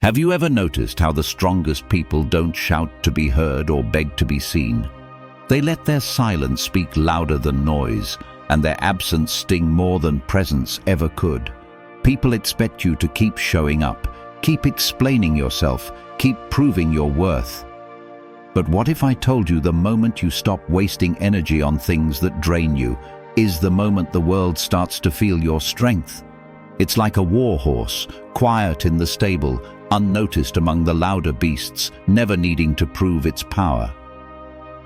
Have you ever noticed how the strongest people don't shout to be heard or beg to be seen? They let their silence speak louder than noise, and their absence sting more than presence ever could. People expect you to keep showing up, keep explaining yourself, keep proving your worth. But what if I told you the moment you stop wasting energy on things that drain you is the moment the world starts to feel your strength? It's like a war horse, quiet in the stable, unnoticed among the louder beasts, never needing to prove its power.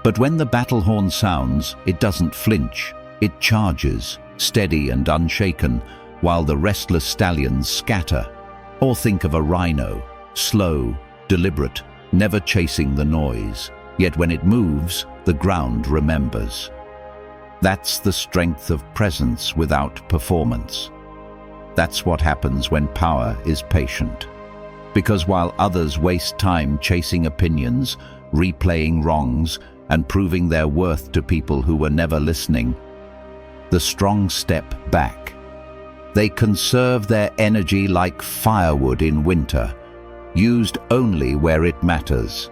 But when the battle horn sounds, it doesn't flinch. It charges, steady and unshaken, while the restless stallions scatter. Or think of a rhino, slow, deliberate, never chasing the noise. Yet when it moves, the ground remembers. That's the strength of presence without performance. That's what happens when power is patient. Because while others waste time chasing opinions, replaying wrongs, and proving their worth to people who were never listening, the strong step back. They conserve their energy like firewood in winter, used only where it matters.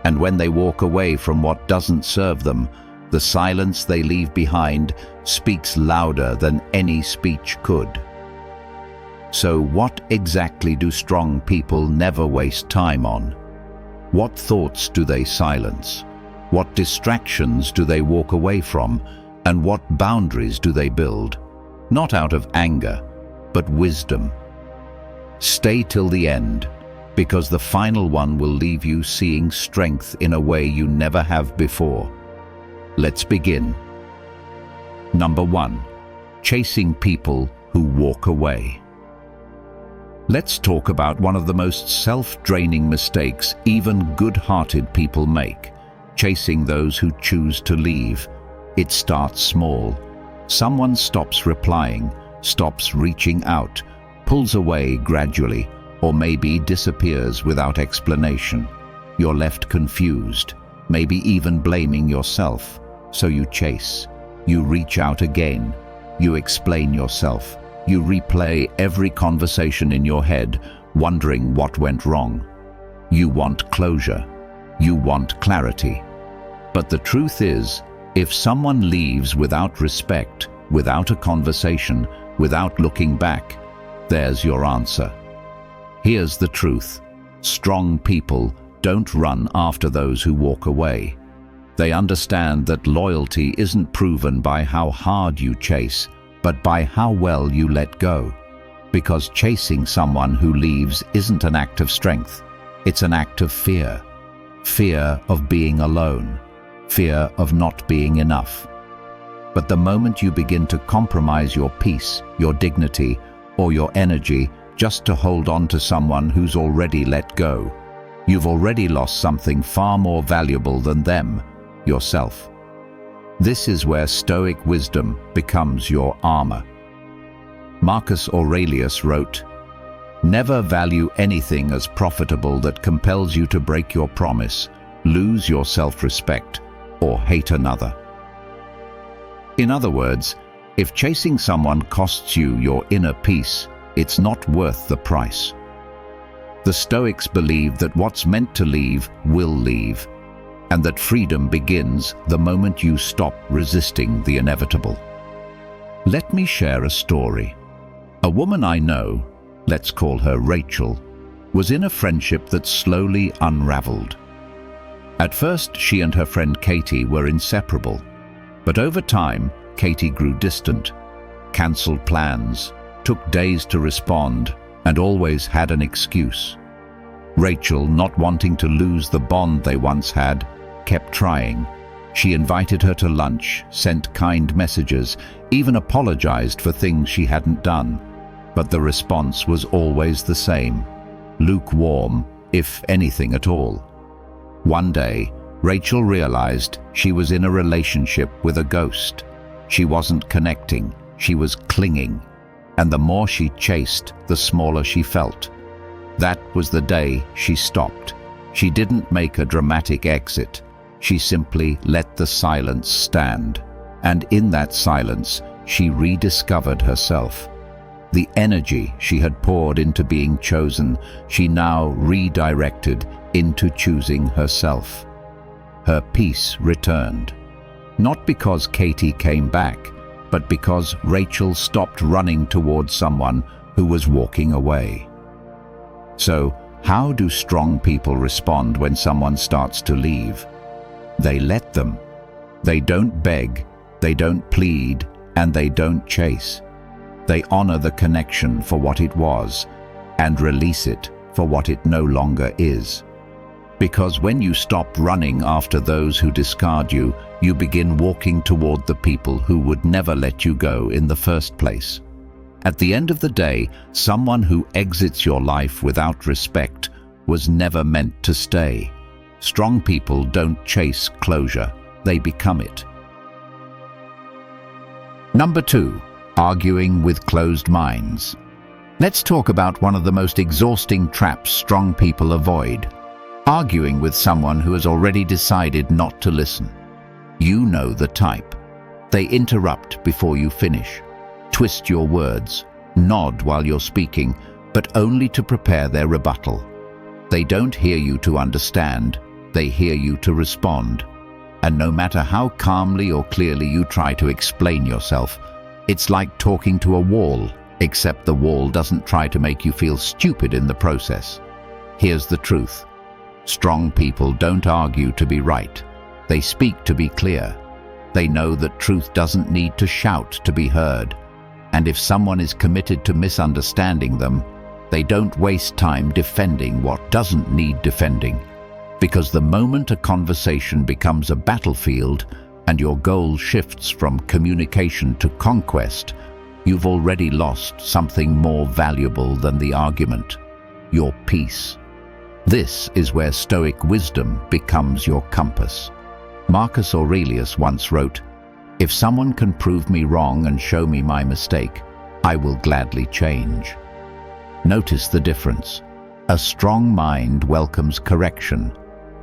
And when they walk away from what doesn't serve them, the silence they leave behind speaks louder than any speech could. So what exactly do strong people never waste time on? What thoughts do they silence? What distractions do they walk away from? And what boundaries do they build? Not out of anger, but wisdom. Stay till the end, because the final one will leave you seeing strength in a way you never have before. Let's begin. Number 1. Chasing people who walk away. Let's talk about one of the most self-draining mistakes even good-hearted people make: chasing those who choose to leave. It starts small. Someone stops replying, stops reaching out, pulls away gradually, or maybe disappears without explanation. You're left confused, maybe even blaming yourself. So you chase. You reach out again. You explain yourself. You replay every conversation in your head, wondering what went wrong. You want closure. You want clarity. But the truth is, if someone leaves without respect, without a conversation, without looking back, there's your answer. Here's the truth. Strong people don't run after those who walk away. They understand that loyalty isn't proven by how hard you chase, but by how well you let go. Because chasing someone who leaves isn't an act of strength. It's an act of fear. Fear of being alone. Fear of not being enough. But the moment you begin to compromise your peace, your dignity, or your energy just to hold on to someone who's already let go, you've already lost something far more valuable than them, yourself. This is where Stoic wisdom becomes your armor. Marcus Aurelius wrote, "Never value anything as profitable that compels you to break your promise, lose your self-respect, or hate another." In other words, if chasing someone costs you your inner peace, it's not worth the price. The Stoics believe that what's meant to leave will leave, and that freedom begins the moment you stop resisting the inevitable. Let me share a story. A woman I know, let's call her Rachel, was in a friendship that slowly unraveled. At first, she and her friend Katie were inseparable, but over time, Katie grew distant, cancelled plans, took days to respond, and always had an excuse. Rachel, not wanting to lose the bond they once had, kept trying. She invited her to lunch, sent kind messages, even apologized for things she hadn't done. But the response was always the same: lukewarm, if anything at all. One day, Rachel realized she was in a relationship with a ghost. She wasn't connecting, she was clinging. And the more she chased, the smaller she felt. That was the day she stopped. She didn't make a dramatic exit. She simply let the silence stand. And in that silence, she rediscovered herself. The energy she had poured into being chosen, she now redirected into choosing herself. Her peace returned. Not because Katie came back, but because Rachel stopped running towards someone who was walking away. So, how do strong people respond when someone starts to leave? They let them. They don't beg, they don't plead, and they don't chase. They honor the connection for what it was and release it for what it no longer is. Because when you stop running after those who discard you, you begin walking toward the people who would never let you go in the first place. At the end of the day, someone who exits your life without respect was never meant to stay. Strong people don't chase closure, they become it. Number 2, arguing with closed minds. Let's talk about one of the most exhausting traps strong people avoid. Arguing with someone who has already decided not to listen. You know the type. They interrupt before you finish, twist your words, nod while you're speaking, but only to prepare their rebuttal. They don't hear you to understand, they hear you to respond. And no matter how calmly or clearly you try to explain yourself, it's like talking to a wall, except the wall doesn't try to make you feel stupid in the process. Here's the truth. Strong people don't argue to be right. They speak to be clear. They know that truth doesn't need to shout to be heard. And if someone is committed to misunderstanding them, they don't waste time defending what doesn't need defending. Because the moment a conversation becomes a battlefield and your goal shifts from communication to conquest, you've already lost something more valuable than the argument: your peace. This is where Stoic wisdom becomes your compass. Marcus Aurelius once wrote, "If someone can prove me wrong and show me my mistake, I will gladly change." Notice the difference. A strong mind welcomes correction.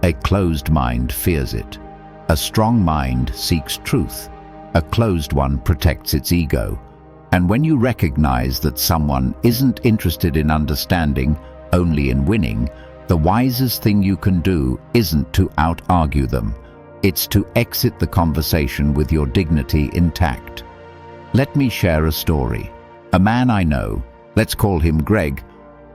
A closed mind fears it. A strong mind seeks truth. A closed one protects its ego. And when you recognize that someone isn't interested in understanding, only in winning, the wisest thing you can do isn't to out-argue them. It's to exit the conversation with your dignity intact. Let me share a story. A man I know, let's call him Greg,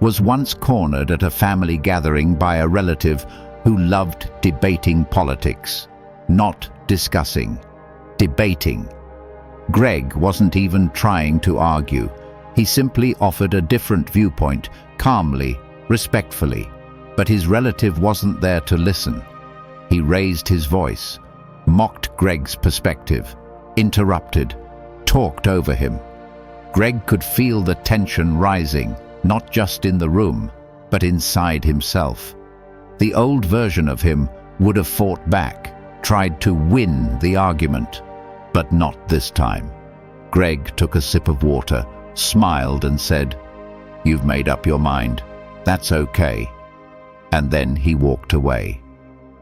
was once cornered at a family gathering by a relative who loved debating politics. Not discussing. Debating. Greg wasn't even trying to argue. He simply offered a different viewpoint, calmly, respectfully. But his relative wasn't there to listen. He raised his voice, mocked Greg's perspective, interrupted, talked over him. Greg could feel the tension rising, not just in the room, but inside himself. The old version of him would have fought back, tried to win the argument, but not this time. Greg took a sip of water, smiled and said, "You've made up your mind. That's okay." And then he walked away.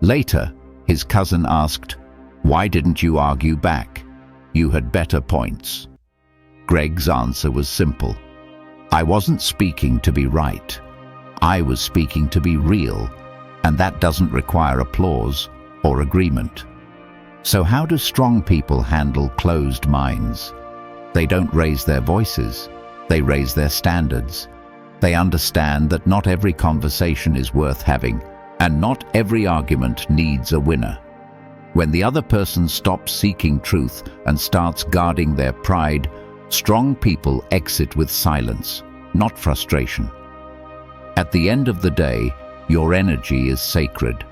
Later, his cousin asked, "Why didn't you argue back? You had better points." Greg's answer was simple. "I wasn't speaking to be right. I was speaking to be real, and that doesn't require applause or agreement." So how do strong people handle closed minds? They don't raise their voices, they raise their standards. They understand that not every conversation is worth having, and not every argument needs a winner. When the other person stops seeking truth and starts guarding their pride, strong people exit with silence, not frustration. At the end of the day, your energy is sacred.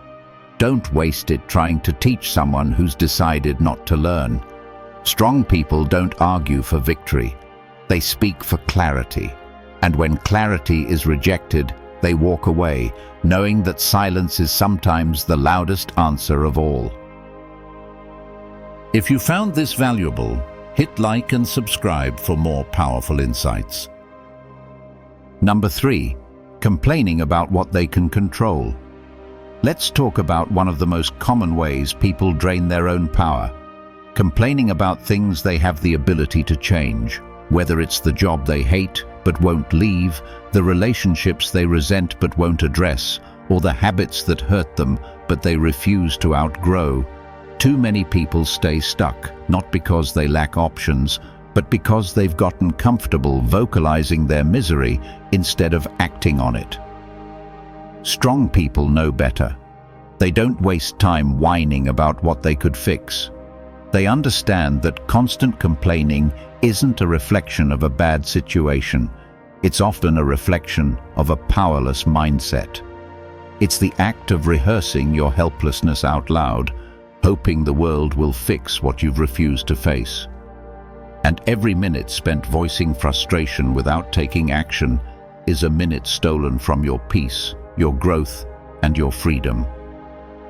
Don't waste it trying to teach someone who's decided not to learn. Strong people don't argue for victory. They speak for clarity. And when clarity is rejected, they walk away, knowing that silence is sometimes the loudest answer of all. If you found this valuable, hit like and subscribe for more powerful insights. Number 3, complaining about what they can control. Let's talk about one of the most common ways people drain their own power. Complaining about things they have the ability to change. Whether it's the job they hate but won't leave, the relationships they resent but won't address, or the habits that hurt them but they refuse to outgrow, too many people stay stuck, not because they lack options, but because they've gotten comfortable vocalizing their misery instead of acting on it. Strong people know better. They don't waste time whining about what they could fix. They understand that constant complaining isn't a reflection of a bad situation. It's often a reflection of a powerless mindset. It's the act of rehearsing your helplessness out loud, hoping the world will fix what you've refused to face. And every minute spent voicing frustration without taking action is a minute stolen from your peace, your growth, and your freedom.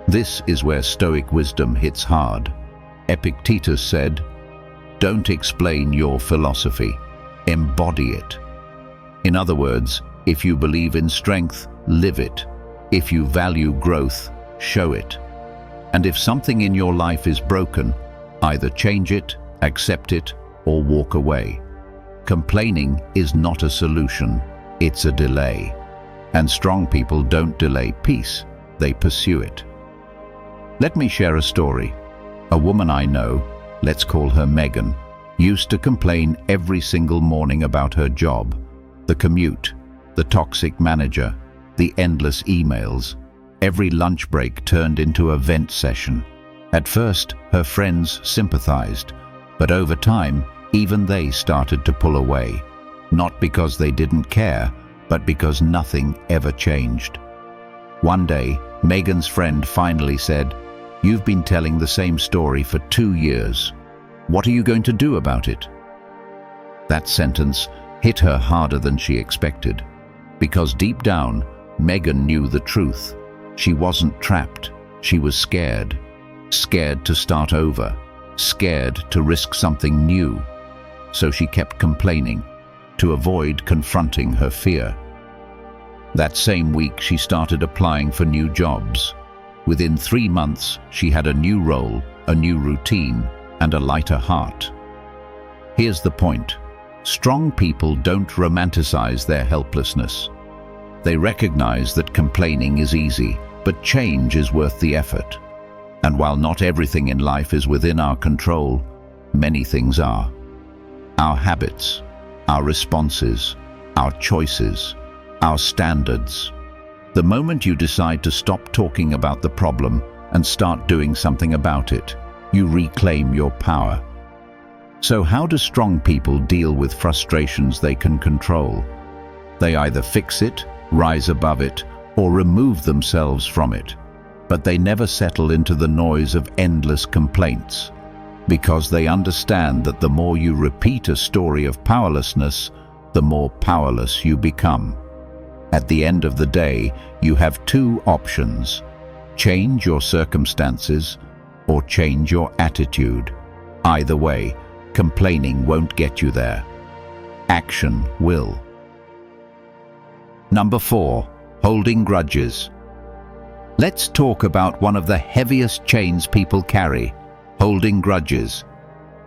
This is where Stoic wisdom hits hard. Epictetus said, "Don't explain your philosophy, embody it." In other words, if you believe in strength, live it. If you value growth, show it. And if something in your life is broken, either change it, accept it, or walk away. Complaining is not a solution, it's a delay. And strong people don't delay peace, they pursue it. Let me share a story. A woman I know, let's call her Megan, used to complain every single morning about her job, the commute, the toxic manager, the endless emails. Every lunch break turned into a vent session. At first, her friends sympathized, but over time, even they started to pull away, not because they didn't care, but because nothing ever changed. One day, Megan's friend finally said, "You've been telling the same story for 2 years. What are you going to do about it?" That sentence hit her harder than she expected, because deep down, Megan knew the truth. She wasn't trapped, she was scared. Scared to start over, scared to risk something new. So she kept complaining, to avoid confronting her fear. That same week, she started applying for new jobs. Within 3 months, she had a new role, a new routine, and a lighter heart. Here's the point. Strong people don't romanticize their helplessness. They recognize that complaining is easy, but change is worth the effort. And while not everything in life is within our control, many things are. Our habits, our responses, our choices, our standards. The moment you decide to stop talking about the problem and start doing something about it, you reclaim your power. So how do strong people deal with frustrations they can control? They either fix it, rise above it, or remove themselves from it. But they never settle into the noise of endless complaints, because they understand that the more you repeat a story of powerlessness, the more powerless you become. At the end of the day, you have 2 options: change your circumstances or change your attitude. Either way, complaining won't get you there. Action will. Number 4, holding grudges. Let's talk about one of the heaviest chains people carry, holding grudges.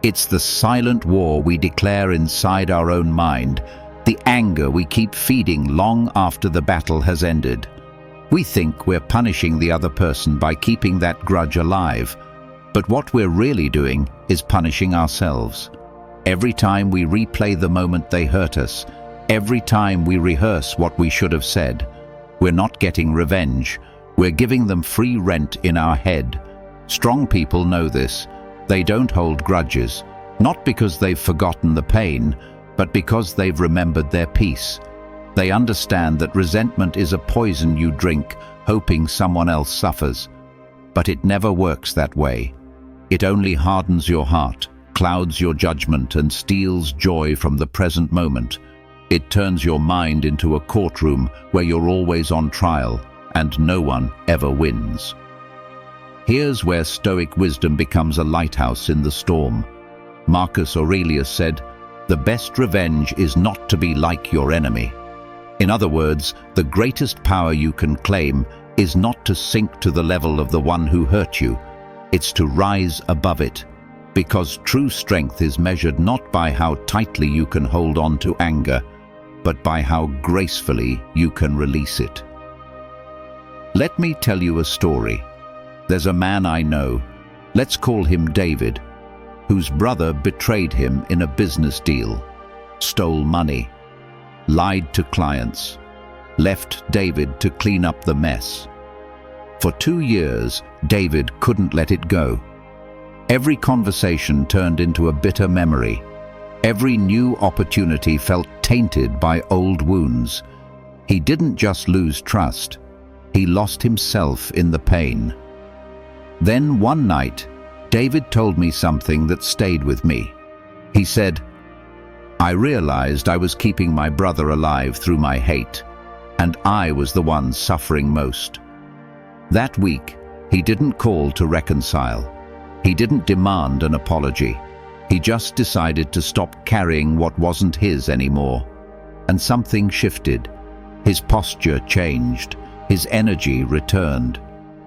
It's the silent war we declare inside our own mind, the anger we keep feeding long after the battle has ended. We think we're punishing the other person by keeping that grudge alive, but what we're really doing is punishing ourselves. Every time we replay the moment they hurt us, every time we rehearse what we should have said, we're not getting revenge, we're giving them free rent in our head. Strong people know this. They don't hold grudges, not because they've forgotten the pain, but because they've remembered their peace. They understand that resentment is a poison you drink, hoping someone else suffers. But it never works that way. It only hardens your heart, clouds your judgment, and steals joy from the present moment. It turns your mind into a courtroom where you're always on trial, and no one ever wins. Here's where Stoic wisdom becomes a lighthouse in the storm. Marcus Aurelius said, "The best revenge is not to be like your enemy." In other words, the greatest power you can claim is not to sink to the level of the one who hurt you. It's to rise above it. because true strength is measured not by how tightly you can hold on to anger, but by how gracefully you can release it. Let me tell you a story. There's a man I know, let's call him David, whose brother betrayed him in a business deal, stole money, lied to clients, left David to clean up the mess. For 2 years, David couldn't let it go. Every conversation turned into a bitter memory. Every new opportunity felt tainted by old wounds. He didn't just lose trust, he lost himself in the pain. Then one night, David told me something that stayed with me. He said, "I realized I was keeping my brother alive through my hate, and I was the one suffering most." That week, he didn't call to reconcile. He didn't demand an apology. He just decided to stop carrying what wasn't his anymore. And something shifted. His posture changed. His energy returned.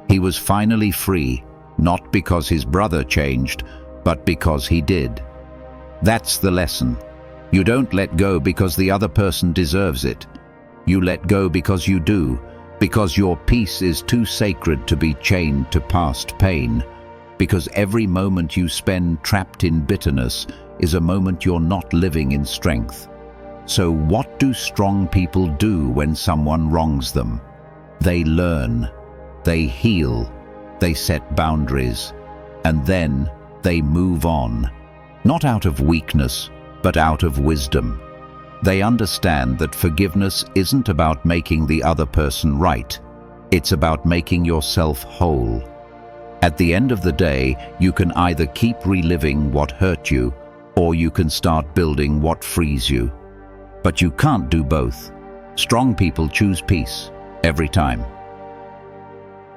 He was finally free, not because his brother changed, but because he did. That's the lesson. You don't let go because the other person deserves it. You let go because you do, because your peace is too sacred to be chained to past pain, because every moment you spend trapped in bitterness is a moment you're not living in strength. So what do strong people do when someone wrongs them? They learn, they heal, they set boundaries, and then they move on. Not out of weakness, but out of wisdom. They understand that forgiveness isn't about making the other person right. It's about making yourself whole. At the end of the day, you can either keep reliving what hurt you, or you can start building what frees you. But you can't do both. Strong people choose peace, every time.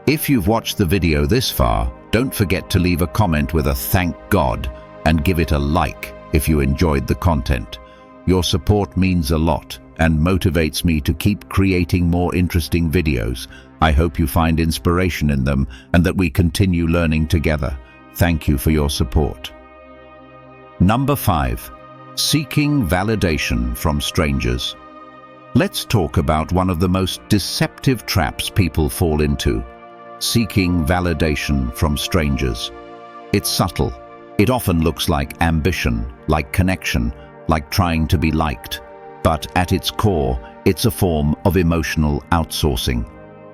If you've watched the video this far, don't forget to leave a comment with a "thank God" and give it a like if you enjoyed the content. Your support means a lot and motivates me to keep creating more interesting videos. I hope you find inspiration in them and that we continue learning together. Thank you for your support. Number 5. Seeking validation from strangers. Let's talk about one of the most deceptive traps people fall into: seeking validation from strangers. It's subtle. It often looks like ambition, like connection, like trying to be liked. But at its core, it's a form of emotional outsourcing.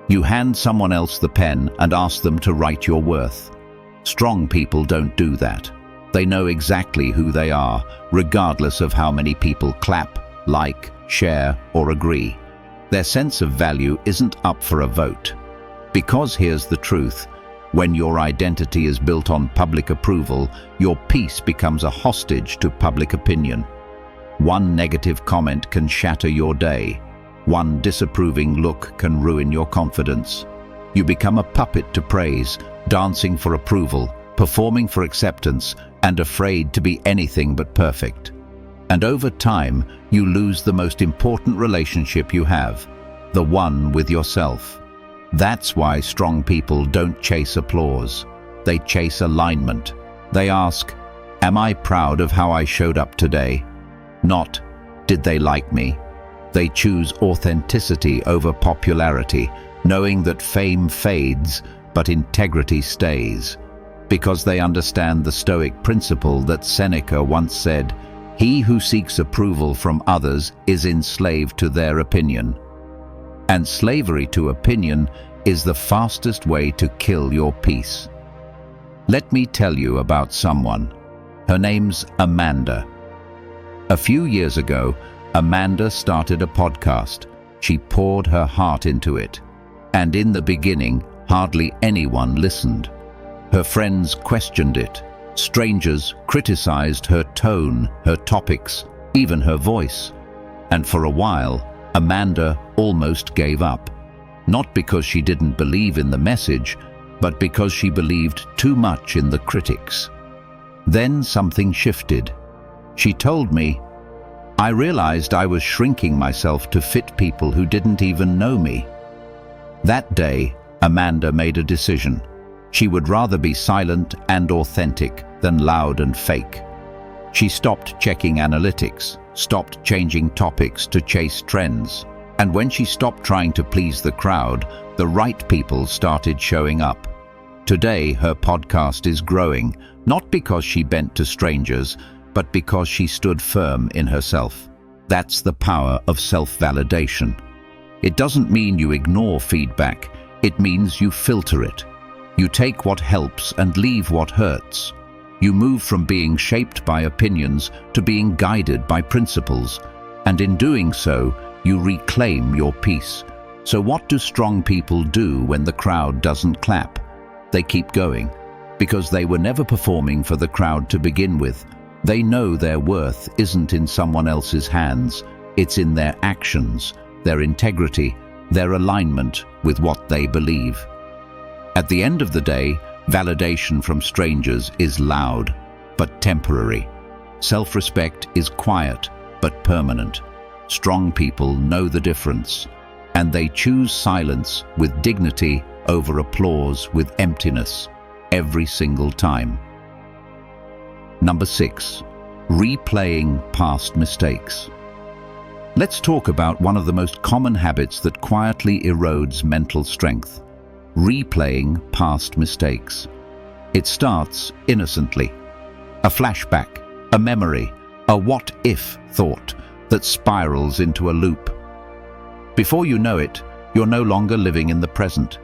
You hand someone else the pen and ask them to write your worth. Strong people don't do that. They know exactly who they are, regardless of how many people clap, like, share, or agree. Their sense of value isn't up for a vote. Because here's the truth: when your identity is built on public approval, your peace becomes a hostage to public opinion. One negative comment can shatter your day. One disapproving look can ruin your confidence. You become a puppet to praise, dancing for approval, performing for acceptance, and afraid to be anything but perfect. And over time, you lose the most important relationship you have, the one with yourself. That's why strong people don't chase applause. They chase alignment. They ask, "Am I proud of how I showed up today?" Not, "Did they like me?" They choose authenticity over popularity, knowing that fame fades, but integrity stays. Because they understand the Stoic principle that Seneca once said, "He who seeks approval from others is enslaved to their opinion." And slavery to opinion is the fastest way to kill your peace. Let me tell you about someone. Her name's Amanda. A few years ago, Amanda started a podcast. She poured her heart into it. And in the beginning, hardly anyone listened. Her friends questioned it. Strangers criticized her tone, her topics, even her voice. And for a while, Amanda almost gave up. Not because she didn't believe in the message, but because she believed too much in the critics. Then something shifted. She told me, "I realized I was shrinking myself to fit people who didn't even know me." That day, Amanda made a decision. She would rather be silent and authentic than loud and fake. She stopped checking analytics, stopped changing topics to chase trends. And when she stopped trying to please the crowd, the right people started showing up. Today, her podcast is growing, not because she bent to strangers, but because she stood firm in herself. That's the power of self-validation. It doesn't mean you ignore feedback. It means you filter it. You take what helps and leave what hurts. You move from being shaped by opinions to being guided by principles. And in doing so, you reclaim your peace. So what do strong people do when the crowd doesn't clap? They keep going, because they were never performing for the crowd to begin with. They know their worth isn't in someone else's hands. It's in their actions, their integrity, their alignment with what they believe. At the end of the day, validation from strangers is loud, but temporary. Self-respect is quiet, but permanent. Strong people know the difference, and they choose silence with dignity over applause with emptiness every single time. Number 6, replaying past mistakes. Let's talk about one of the most common habits that quietly erodes mental strength: replaying past mistakes. It starts innocently. A flashback, a memory, a what-if thought that spirals into a loop. Before you know it, you're no longer living in the present.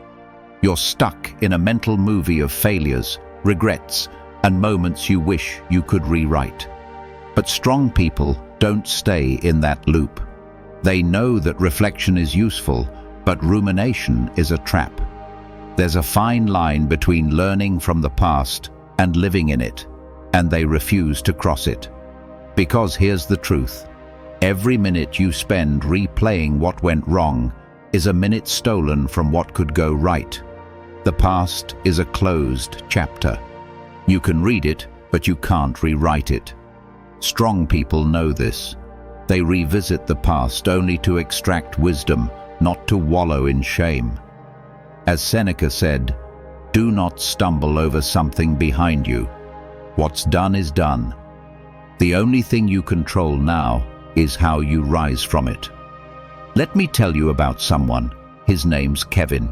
You're stuck in a mental movie of failures, regrets, and moments you wish you could rewrite. But strong people don't stay in that loop. They know that reflection is useful, but rumination is a trap. There's a fine line between learning from the past and living in it, and they refuse to cross it. Because here's the truth: every minute you spend replaying what went wrong is a minute stolen from what could go right. The past is a closed chapter. You can read it, but you can't rewrite it. Strong people know this. They revisit the past only to extract wisdom, not to wallow in shame. As Seneca said, "Do not stumble over something behind you. What's done is done. The only thing you control now is how you rise from it." Let me tell you about someone. His name's Kevin.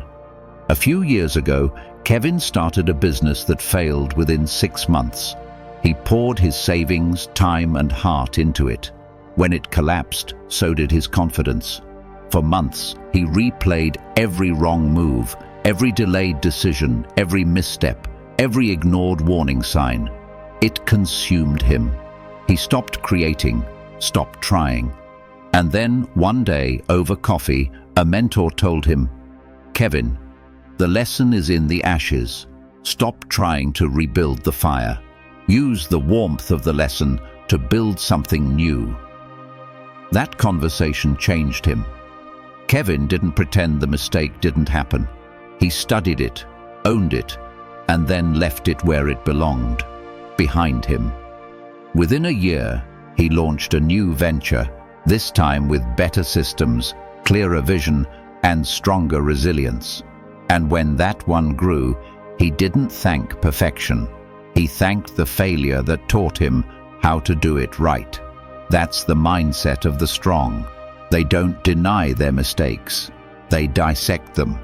A few years ago, Kevin started a business that failed within 6 months. He poured his savings, time, and heart into it. When it collapsed, so did his confidence. For months, he replayed every wrong move, every delayed decision, every misstep, every ignored warning sign. It consumed him. He stopped creating, stopped trying. And then, one day, over coffee, a mentor told him, "Kevin, the lesson is in the ashes. Stop trying to rebuild the fire. Use the warmth of the lesson to build something new." That conversation changed him. Kevin didn't pretend the mistake didn't happen. He studied it, owned it, and then left it where it belonged, behind him. Within a year, he launched a new venture, this time with better systems, clearer vision, and stronger resilience. And when that one grew, he didn't thank perfection. He thanked the failure that taught him how to do it right. That's the mindset of the strong. They don't deny their mistakes. They dissect them.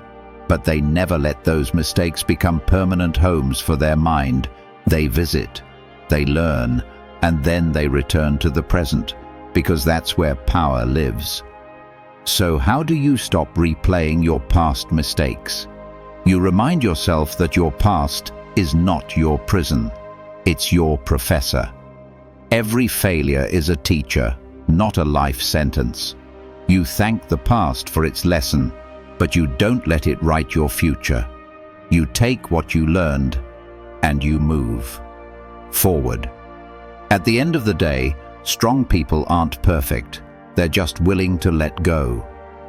But they never let those mistakes become permanent homes for their mind. They visit, they learn, and then they return to the present, because that's where power lives. So how do you stop replaying your past mistakes? You remind yourself that your past is not your prison. It's your professor. Every failure is a teacher, not a life sentence. You thank the past for its lesson, but you don't let it write your future. You take what you learned and you move forward. At the end of the day, strong people aren't perfect. They're just willing to let go.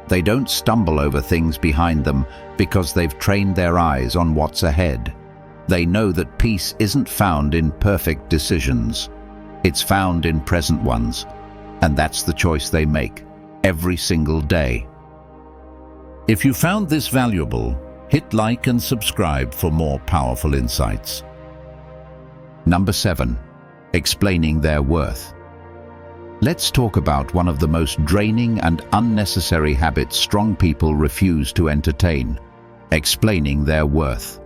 They don't stumble over things behind them because they've trained their eyes on what's ahead. They know that peace isn't found in perfect decisions. It's found in present ones, and that's the choice they make every single day. If you found this valuable, Hit like and subscribe for more powerful insights. Number 7. Explaining their worth. Let's talk about one of the most draining and unnecessary habits strong people refuse to entertain: explaining their worth.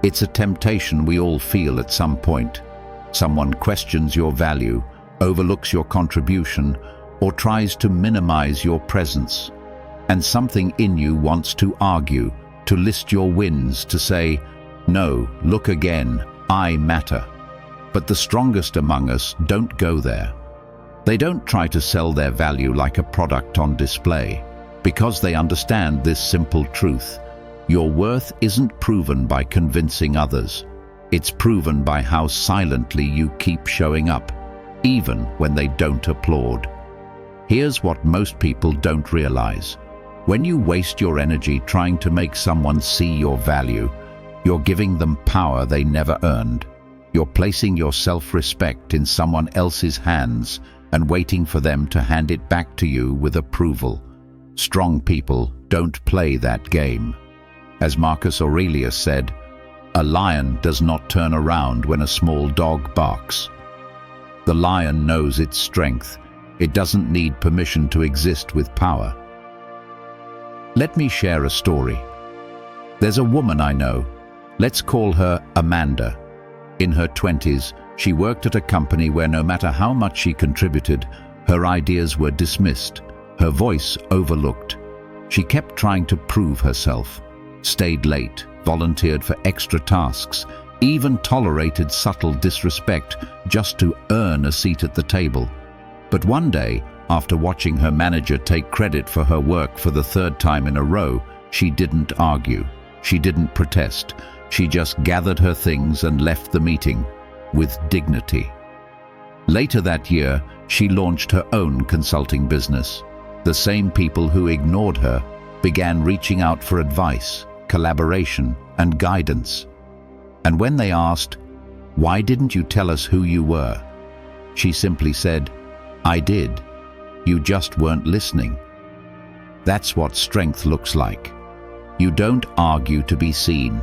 It's a temptation we all feel at some point. Someone questions your value, overlooks your contribution, or tries to minimize your presence. And something in you wants to argue, to list your wins, to say, "No, look again, I matter." But the strongest among us don't go there. They don't try to sell their value like a product on display, because they understand this simple truth: your worth isn't proven by convincing others. It's proven by how silently you keep showing up, even when they don't applaud. Here's what most people don't realize. When you waste your energy trying to make someone see your value, you're giving them power they never earned. You're placing your self-respect in someone else's hands and waiting for them to hand it back to you with approval. Strong people don't play that game. As Marcus Aurelius said, "A lion does not turn around when a small dog barks." The lion knows its strength. It doesn't need permission to exist with power. Let me share a story. There's a woman I know. Let's call her Amanda. In her 20s, she worked at a company where no matter how much she contributed, her ideas were dismissed, her voice overlooked. She kept trying to prove herself, stayed late, volunteered for extra tasks, even tolerated subtle disrespect just to earn a seat at the table. But one day, after watching her manager take credit for her work for the 3rd time in a row, she didn't argue. She didn't protest. She just gathered her things and left the meeting with dignity. Later that year, she launched her own consulting business. The same people who ignored her began reaching out for advice, collaboration, and guidance. And when they asked, "Why didn't you tell us who you were?" she simply said, "I did. You just weren't listening." That's what strength looks like. You don't argue to be seen.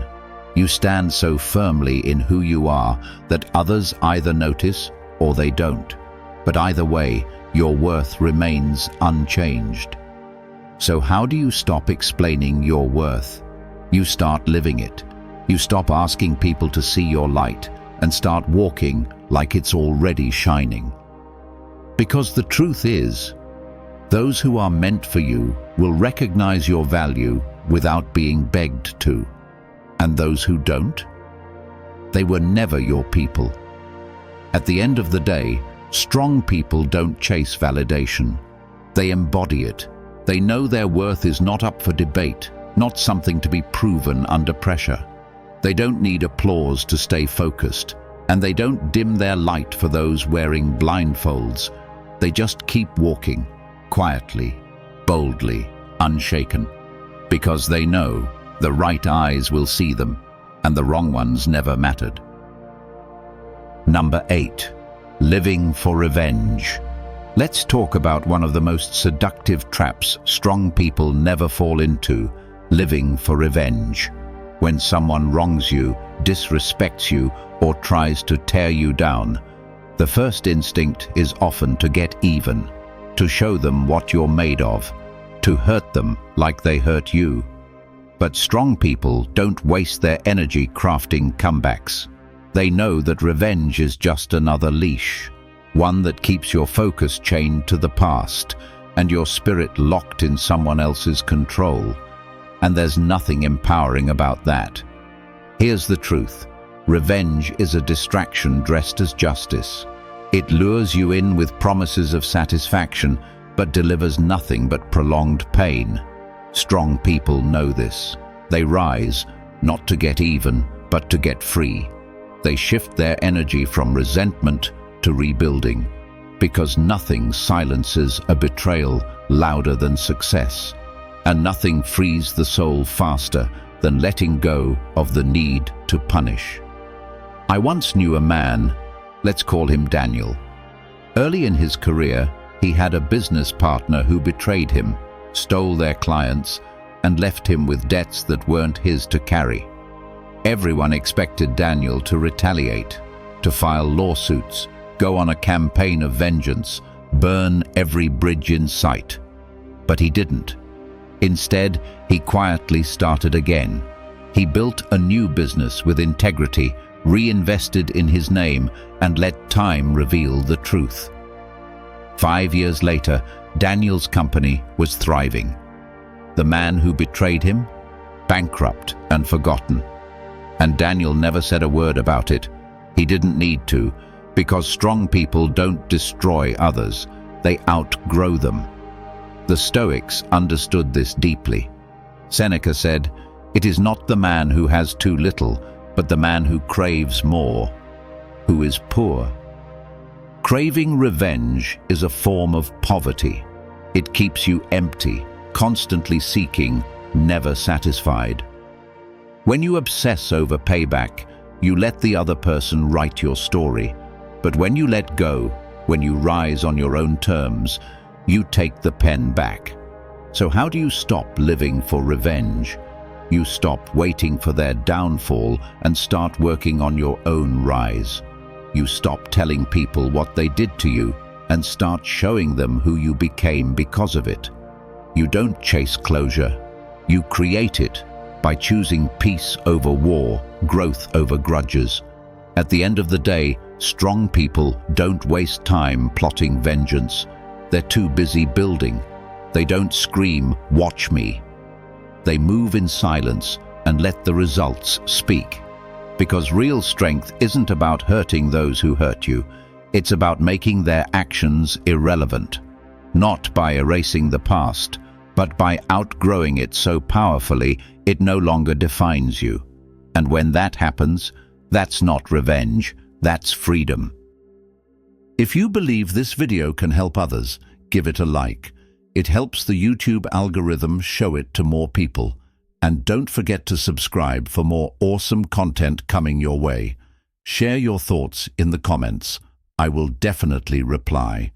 You stand so firmly in who you are that others either notice or they don't. But either way, your worth remains unchanged. So how do you stop explaining your worth? You start living it. You stop asking people to see your light and start walking like it's already shining. Because the truth is, those who are meant for you will recognize your value without being begged to. And those who don't, they were never your people. At the end of the day, strong people don't chase validation. They embody it. They know their worth is not up for debate, not something to be proven under pressure. They don't need applause to stay focused, and they don't dim their light for those wearing blindfolds. They just keep walking, quietly, boldly, unshaken, because they know the right eyes will see them, and the wrong ones never mattered. Number 8. Living for revenge. Let's talk about one of the most seductive traps strong people never fall into: living for revenge. When someone wrongs you, disrespects you, or tries to tear you down, the first instinct is often to get even, to show them what you're made of, to hurt them like they hurt you. But strong people don't waste their energy crafting comebacks. They know that revenge is just another leash, one that keeps your focus chained to the past and your spirit locked in someone else's control. And there's nothing empowering about that. Here's the truth. Revenge is a distraction dressed as justice. It lures you in with promises of satisfaction, but delivers nothing but prolonged pain. Strong people know this. They rise, not to get even, but to get free. They shift their energy from resentment to rebuilding, because nothing silences a betrayal louder than success, and nothing frees the soul faster than letting go of the need to punish. I once knew a man, let's call him Daniel. Early in his career, he had a business partner who betrayed him, stole their clients, and left him with debts that weren't his to carry. Everyone expected Daniel to retaliate, to file lawsuits, go on a campaign of vengeance, burn every bridge in sight. But he didn't. Instead, he quietly started again. He built a new business with integrity, reinvested in his name, and let time reveal the truth. 5 years later, Daniel's company was thriving. The man who betrayed him, bankrupt and forgotten. And Daniel never said a word about it. He didn't need to, because strong people don't destroy others, they outgrow them. The Stoics understood this deeply. Seneca said, "It is not the man who has too little, but the man who craves more, who is poor." Craving revenge is a form of poverty. It keeps you empty, constantly seeking, never satisfied. When you obsess over payback, you let the other person write your story. But when you let go, when you rise on your own terms, you take the pen back. So how do you stop living for revenge? You stop waiting for their downfall and start working on your own rise. You stop telling people what they did to you and start showing them who you became because of it. You don't chase closure, you create it by choosing peace over war, growth over grudges. At the end of the day, strong people don't waste time plotting vengeance. They're too busy building. They don't scream, "Watch me." They move in silence and let the results speak. Because real strength isn't about hurting those who hurt you. It's about making their actions irrelevant. Not by erasing the past, but by outgrowing it so powerfully it no longer defines you. And when that happens, that's not revenge, that's freedom. If you believe this video can help others, give it a like. It helps the YouTube algorithm show it to more people. And don't forget to subscribe for more awesome content coming your way. Share your thoughts in the comments. I will definitely reply.